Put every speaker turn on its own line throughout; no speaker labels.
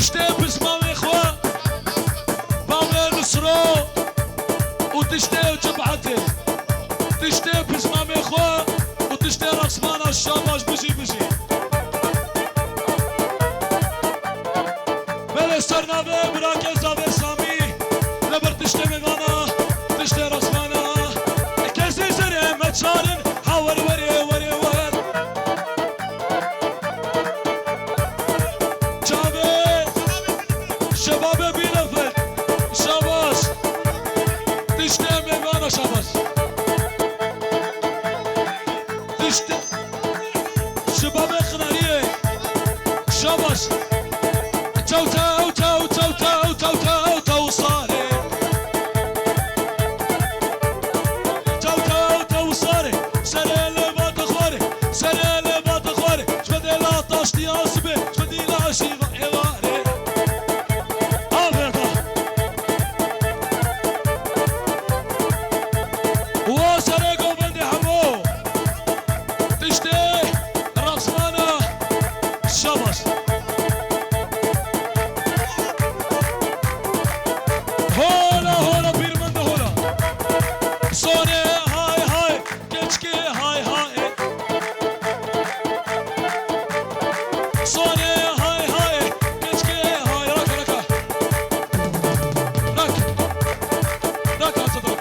تشتي بسمام إخوة بابا نصرو وتشتي جبعتي تشتي بسمام إخوة وتشتي رقصمان الشاباش بشي بشي بلا سرنابه براكي زابي سامي لبر تشتي مغانا تشتي رقصمانا كيسي زري متشارن حاور وري وري ور جابي شباب بيلفت شاباش تشتي مغانا شاباش تشتي شباب خناريه شاباش تو تو تو تو تو تو تو تو صاري تو تو تو صاري سري لبات اخواري سري لبات اخواري شفدي لا طاشتي اصبي شفدي لا شيغا اغاري ابيضا وسري قوبندي حمو تشتي رقصمانا شبش هولا هولا بيرمند هولا سوني هاي هاي كيشكي هاي هاي سوني هاي هاي كيشكي هاي ركا ركا ركا ركا صدق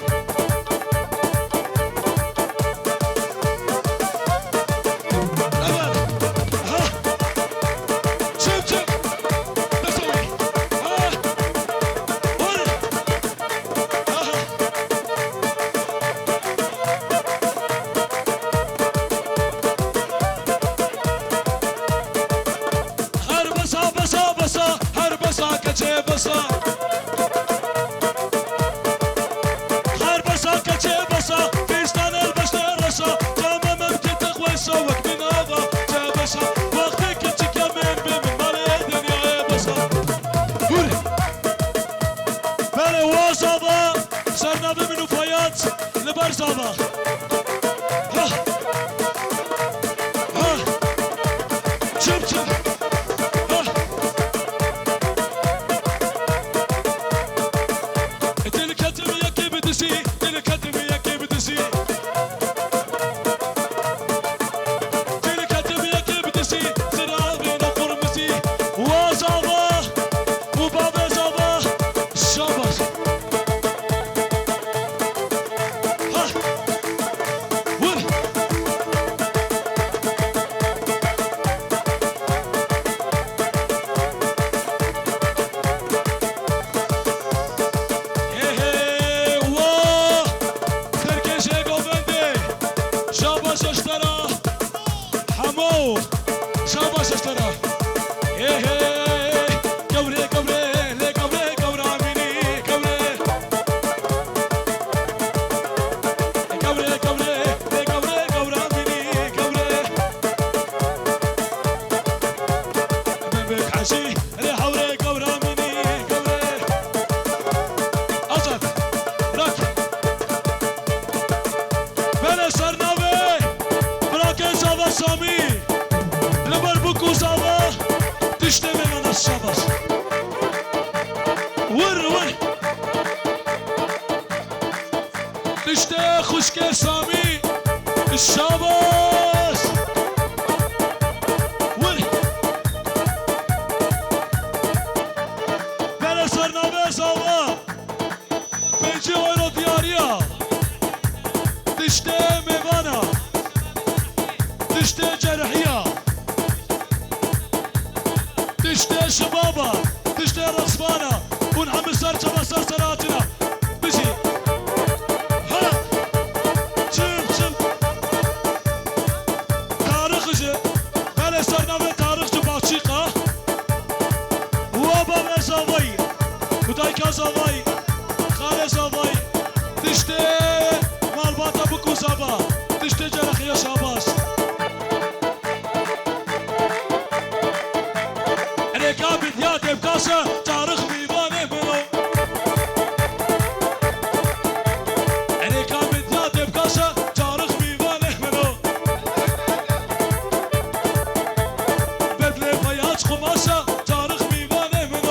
ها شوف شوف بسوي ها هربسا بسا بسا هربسا كچه بسا هربسا كچه بسا فيستان البشتر رسا جامع ممكن تقوي سوك من هذا جابسا وقتك كچك يمين بمن مالي دنيا بسا بوري بله واسابا سرنا بمنو فايات لبرزابا ها ها شوف شوف شاباش اشترى كوري كوري لي كوري كورا مني كوري كوري كوري لي كوري كورا مني كوري بك عشي لي حوري كورا مني كوري أصد راك بلا سرناوي براكي زاوا سامي لبر بكو زاوا تشتي من الشبش ور ور تشتي خشكي سامي الشبش ور بلا سرنامه زاوا بيجي اورو دياريا تشتي ميوانا تشتي جرحية تشتي شبابة تشتي رقصبانة ونعمل سرجة سرسراتنا بيجي ها شوف شوف تاريخ جي بلا سرنامه تاريخ جي باچيقة وابا زاوي ودايكا زاوي خالي زاوي تشتي مالباتا بكو زاوا تشتي جرحية شاباش ركابت يا تبكاسة تاريخ بيباني بلو ركابت يا تبكاسة تاريخ بيباني بلو بدلي بياج خماسة تاريخ بيباني بلو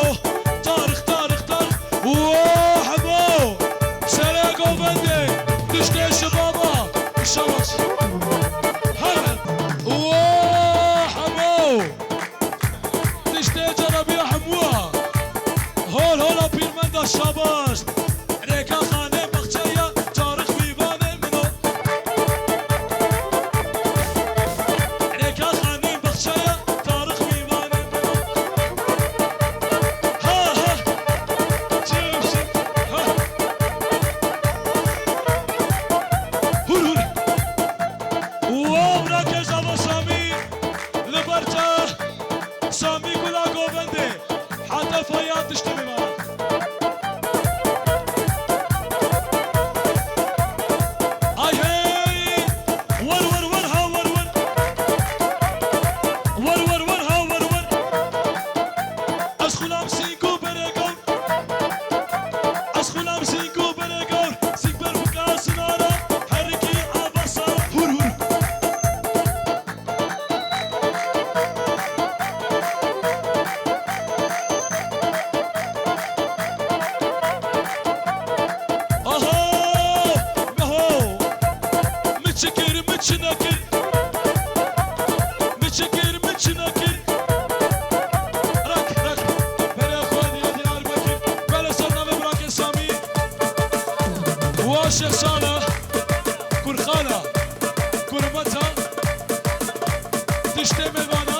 شاباش ريكا خانه بخشيا تاريخ ويبانه منو ريكا خانه بخشيا تاريخ ويبانه منو ها ها شوف ها هور وابراك زابا سامي لبرجا سامي كلا قوبنده حتى فيات تشتمي معك الشيخ صالح كرخانة كرمتها تشتمل معنا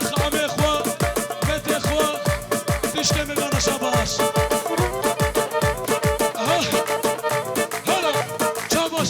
خامي اخوة بيت اخوة تشتمل معنا شاباش هلا شاباش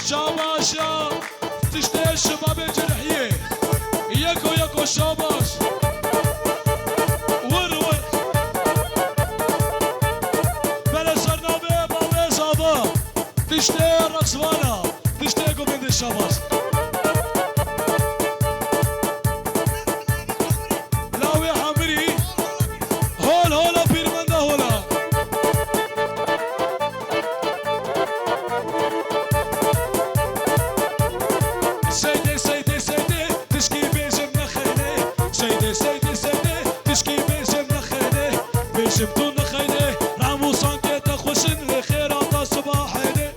شاباشا تشتهي الشباب الجرحية ياكو ياكو شاباش ور ور بلا سرنابي بابي صابا تشتهي الرقصوانا تشتهي قبند الشاباش لاوي حمري هول هولا بيرمندا هولا شبتونا خيني رامو صانكي تخوشن لخيرات الصباحيني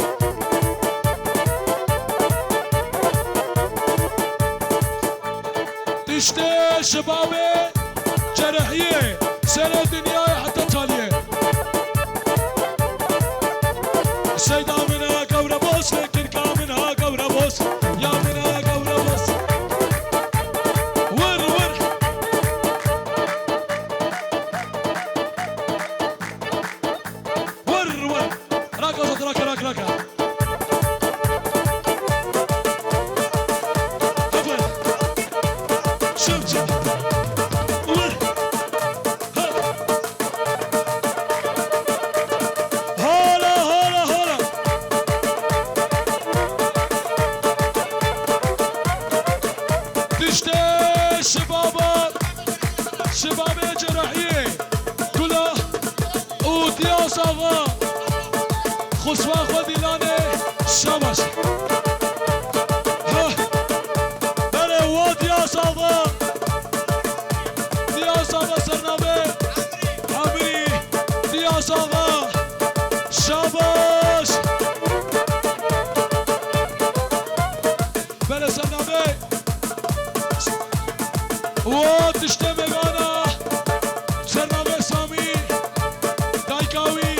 تشتي شبابي جرحية سنة دنياي حتى تالية سيدا منها قورة بوس لكن كامنها قورة بوس يا منها قورة بوس ور ور آقا خسوا خودی لانه شاباش بله و دیاز آقا دیاز آقا سرنامه عمری دیاز آقا شاباش بله سرنامه و تشته میوانا سرنامه سامی دایکاوی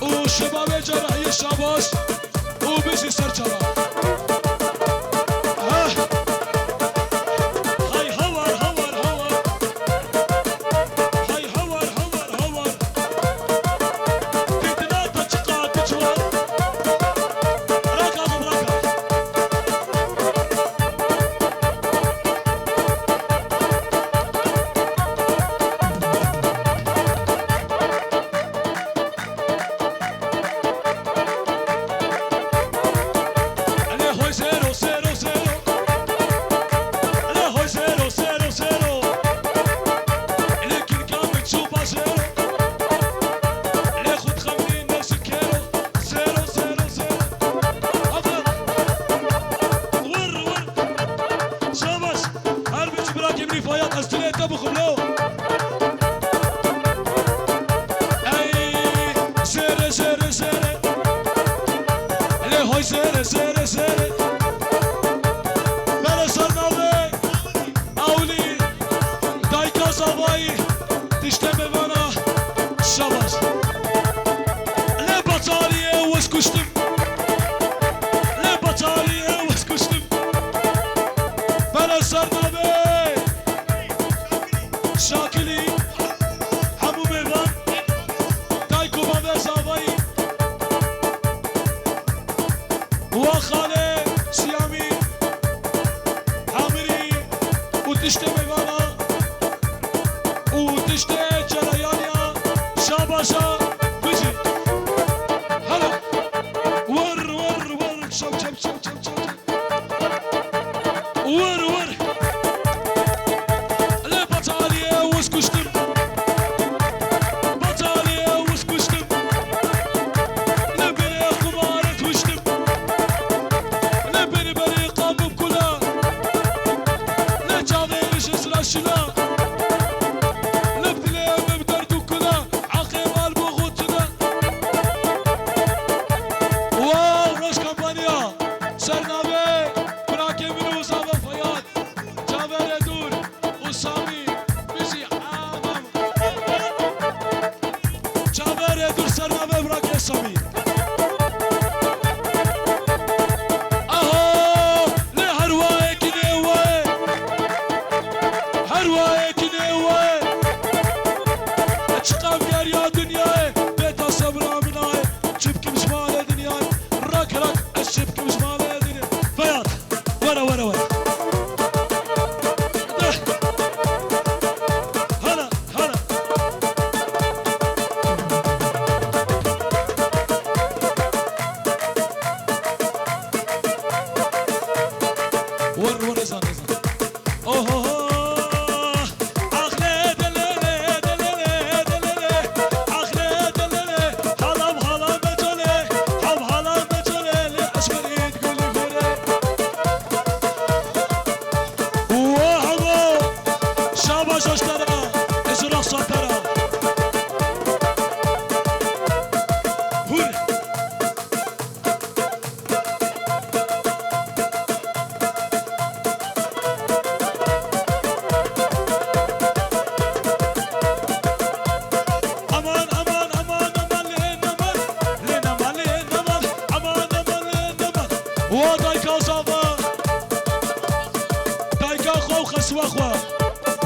و شباب جراحی شاباش و بشی سرچرا های هوار هوار هوار های هوار هوار هوار تیتنا تا چقا تجوار راکا مبراکا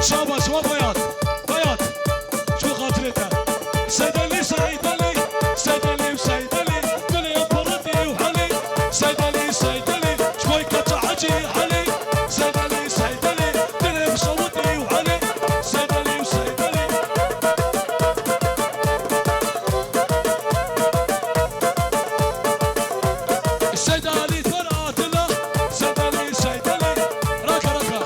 شاباش وبياض بياض شو خاطرتها سيدلي سيدلي سيدلي وسيدلي دلي بردي وحلي سيدلي سيدلي شوي كتعجي حلي سيدلي سيدلي دلي بصوتي وحلي سيدلي وسيدلي سيدلي فراتنا سيدلي سيدلي راكا راكا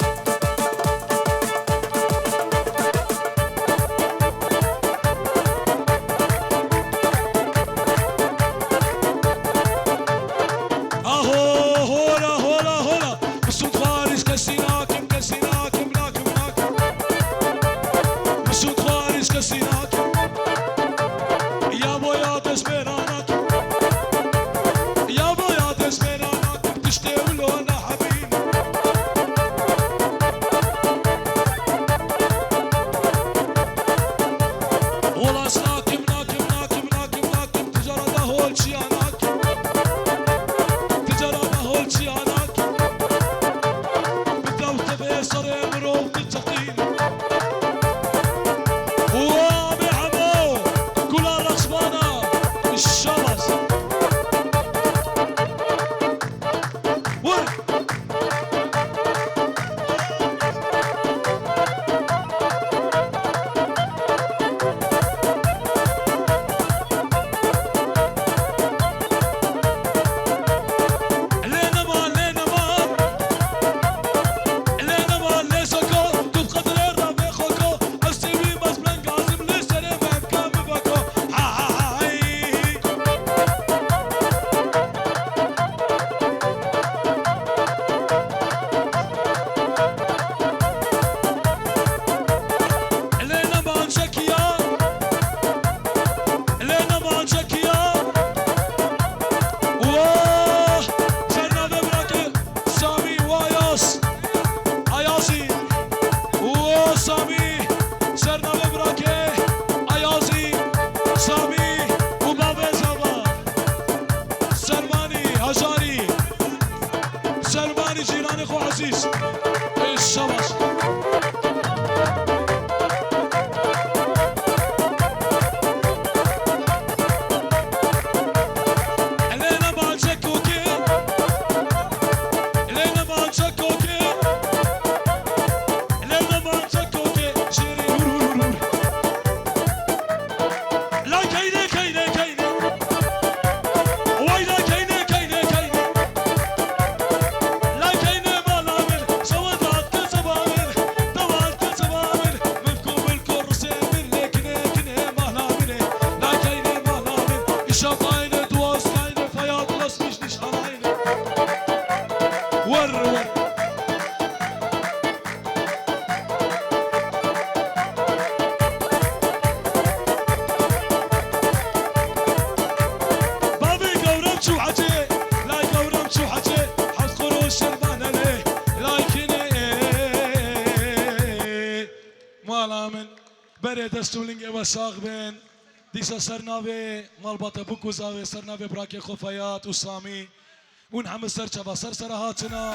مالا من بره دستولنگ و ساق بین دیسا سرناوه مال باتا بکوزاوه سرناوه براک خفایات و سامی اون همه سر چبا سر سر هاتنا